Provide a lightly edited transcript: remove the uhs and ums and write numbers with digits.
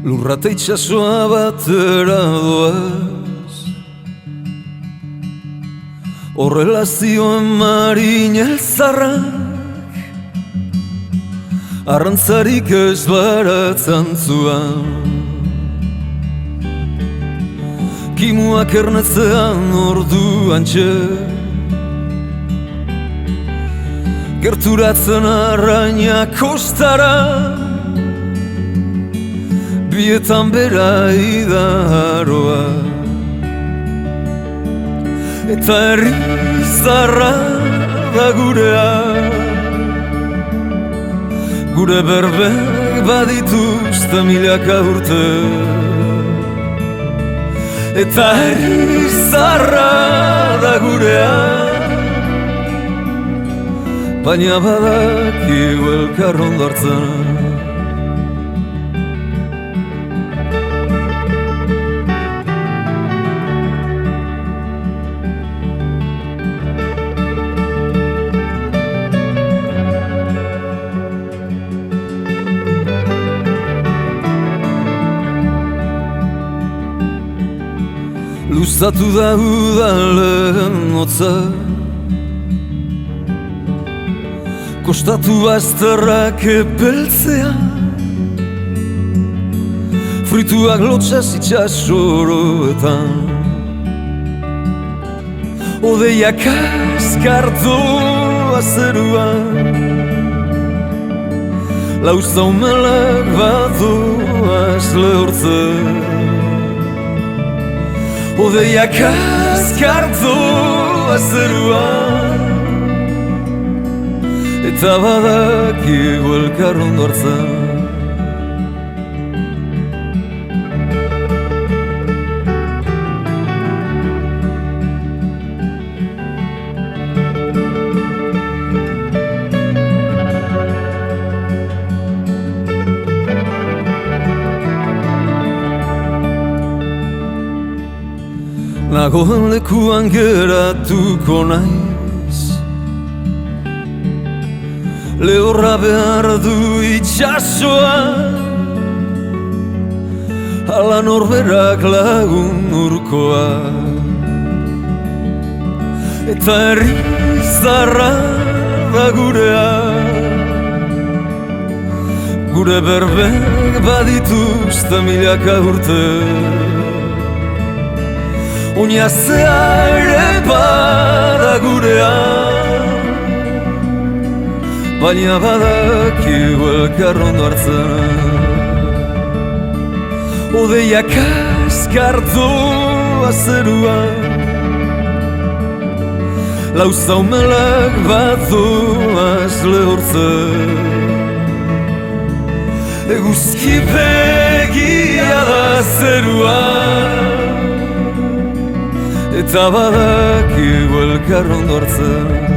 Lurrate itxasoa batera doaz, horrela zioen marin elzarrak, arrantzarik ez baratzan zuan. Kimuak ernetzean orduan txe, gerturatzen arraina kostara, bietan bera idaroa. Eta herri zarra da gurea, gure berbek badituzte milaka urte. Eta herri zarra da gurea, baina badakigu elkar ondo hartzen. Luzatu da udalen hotza, kostatu bazterrak epeltzea, frituak lotxaz itxasoroetan, odeiak askartu azeruan, lauza umelak badoaz lehortzen. Odeiak askartu azeruan, eta badakigu elkar ondo hartzen. Nagoen lekuan geratuko naiz, lehorra behar du itxasoa, ala norberak lagun urkoa. Eta herri zarra da gurea, gure berbek badituzte milaka urte. Oinazea ere bada gurea, baina badakigu elkar ondo hartzen. Odeiak askartu azeruan, lauza umelak badoaz lehortzen. Eguzki begia da zeruan, eta badakigu elkar ondo hartzen.